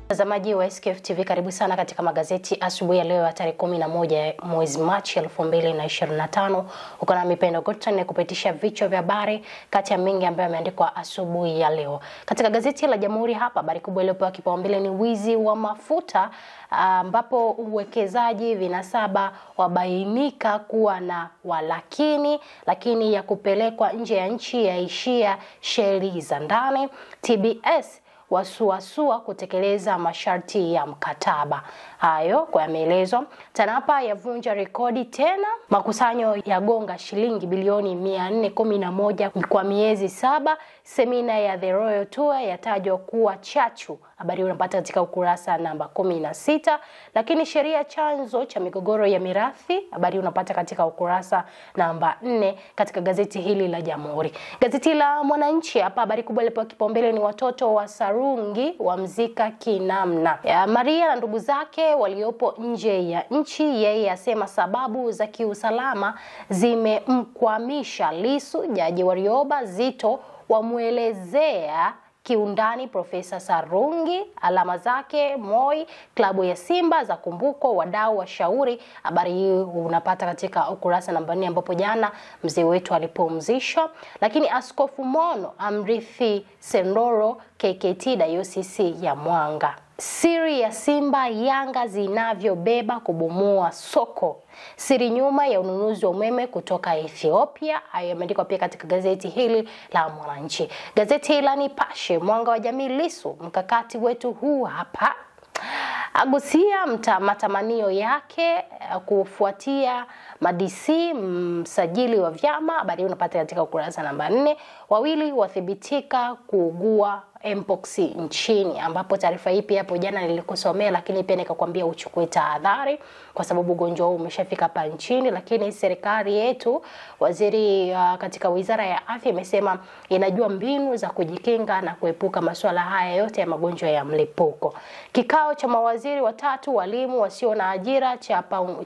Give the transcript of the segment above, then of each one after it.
Mtazamaji wa SKF TV, karibu sana katika magazeti asubuhi ya leo ya tarehe 11 mwezi Machi 2025. Uko na Mipendo Gotane kupitisha vichwa vya habari kati ya mengi ambayo yameandikwa asubuhi ya leo. Katika gazeti la Jamhuri hapa, habari kubwa iliyopewa kipaumbele ni wizi wa mafuta, ambapo uwekezaji vinasaba wabainika kuwa na walakini, lakini ya kupelekwa nje ya nchi yaishia sheli za ndani. TBS wasuasua kutekeleza masharti ya mkataba. Hayo kwa yameelezwa. TANAPA yavunja rekodi tena, makusanyo ya gonga shilingi bilioni 411 kwa miezi 7. Semina ya The Royal Tour yatajwa kuwa chachu. Habari unapata katika ukurasa namba 16. Lakini sheria chanzo cha migogoro ya mirathi, habari unapata katika ukurasa namba 4 katika gazeti hili la Jamhuri. Gazeti la Mwananchi hapa, habari kubwa iliyopewa kipaumbele ni watoto wa Sarungi wamzika kinamna. Maria na ndugu zake waliopo nje ya nchi, yeye asema sababu za kiusalama zimemkwamisha Lissu. Jaji Warioba Zito wamuelezea kiundani Profesa Sarungi, alama zake Moi, klabu ya Simba za kumbuko, wadau washauri. Habari hii unapata katika ukurasa namba 4 ambapo jana mzee wetu alipumzishwa. Lakini Askofu Mono amrithi Sendoro KKT Dayosisi ya Mwanga. Siri ya Simba Yanga zinavyobeba kubomoa soko. Siri nyuma ya ununuzi wa umeme kutoka Ethiopia. Hayo yameandikwa pia katika gazeti hili la Mwananchi. Gazeti la Nipashe, Mwanga wa Jamii, Lissu mkakati wetu huu hapa. Agusia matamanio yake kufuatia madisi msajili wa vyama. Habari unapata katika ukurasa namba 4. Wawili wathibitika kuugua mpox nchini, ambapo taarifa hii pia hapo jana nilikusomea, lakini pia nikakwambia uchukue tahadhari kwa sababu ugonjwa huu umeshafika hapa nchini. Lakini serikali yetu, waziri katika Wizara ya Afya imesema inajua mbinu za kujikinga na kuepuka masuala haya yote ya magonjwa ya mlipuko. Kikao cha mawaziri watatu walimu wasio na ajira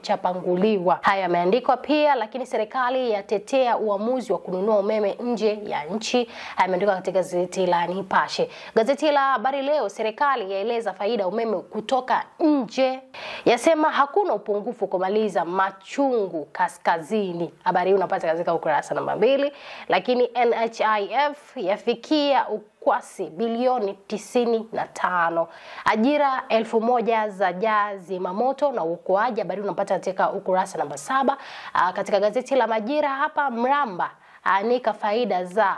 chapanguliwa. Haya yameandikwa pia. Lakini serikali yatetea uamuzi wa kununua umeme nje ya nchi. Haya yameandikwa katika gazeti la Nipashe. Gazeti la Habari Leo, serikali yaeleza faida umeme kutoka nje, yasema hakuna upungufu kumaliza machungu kaskazini. Habari unapata katika ukurasa namba 2. Lakini NHIF yafikia ukwasi bilioni 95. Ajira 1000 za jazi mamoto na uokoaji. Habari unapata katika ukurasa namba 7. Katika gazeti la Majira hapa, Mramba anika faida za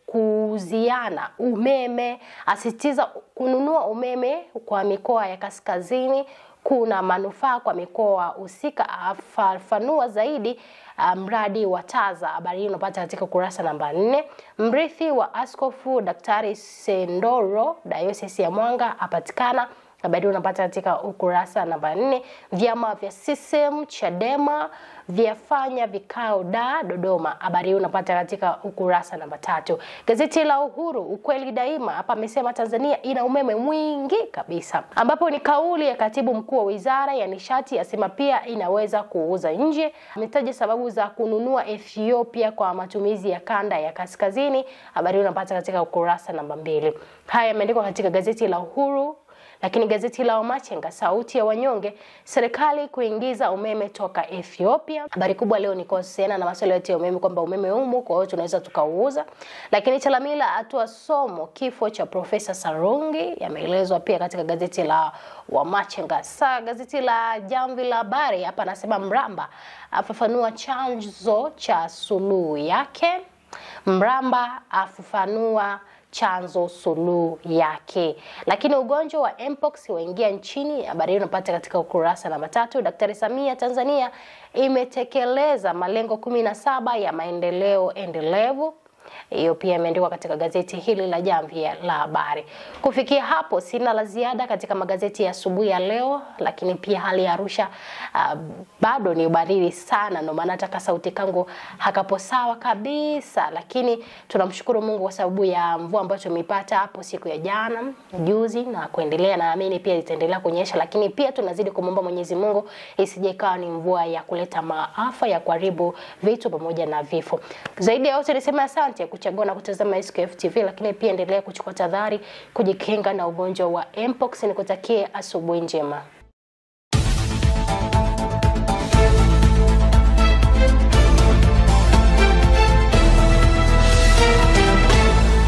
kuuziana umeme, asisitiza kununua umeme kwa mikoa ya kaskazini kuna manufaa kwa mikoa husika, afafanua zaidi mradi wa TAZA. Habari hii unapata katika ukurasa namba 4. Mrithi wa Askofu Daktari Sendoro Dayosisi ya Mwanga apatikana. Habari unapata katika ukurasa namba 4. Vyama vya CCM Chadema vyafanya vikao Dodoma. Habari unapata katika ukurasa namba 3. Gazeti la Uhuru, ukweli daima, hapa amesema Tanzania ina umeme mwingi kabisa, ambapo ni kauli ya katibu mkuu wa Wizara ya Nishati, asema pia inaweza kuuza nje. Ametaja sababu za kununua Ethiopia kwa matumizi ya kanda ya kaskazini. Habari unapata katika ukurasa namba 2. Haya yameandikwa katika gazeti la Uhuru. Lakini gazeti la Wamachinga, sauti ya wanyonge, serikali kuingiza umeme toka Ethiopia. Habari kubwa leo ni kuhusiana na masuala ya umeme, kwamba umeme humu kwa hiyo tunaweza tukauza. Lakini Chalamila atua somo kifo cha Profesa Sarungi, yameelezwa pia katika gazeti la Wamachinga. Gazeti la Jamvi la Habari hapa anasema Mramba afafanua chanzo cha suluhu yake. Mramba afafanua chanzo suluhu yake. Lakini ugonjwa wa mpox waingia nchini. Habari unapata katika ukurasa namba 3. Daktari Samia, Tanzania imetekeleza malengo 17 ya maendeleo endelevu. Hiyo pia imeandikwa katika gazeti hili la Jamvi la Habari. Kufikia hapo sina la ziada katika magazeti ya asubuhi ya leo, lakini pia hali ya Arusha bado ni baridi sana, ndio maana nataka sauti kangu hakapo sawa kabisa. Lakini tunamshukuru Mungu kwa sababu ya mvua ambayo tumepata hapo siku ya jana, juzi na kuendelea, na naamini pia itaendelea kunyesha. Lakini pia tunazidi kumomba Mwenyezi Mungu isije ikawa ni mvua ya kuleta maafa ya kuharibu vitu pamoja na vifo. Zaidi ya yote niseme asante Asante kuchagua na kutazama SKF TV, lakini pia endelea kuchukua tahadhari kujikinga na ugonjwa wa Mpox. Nikutakie asubuhi njema.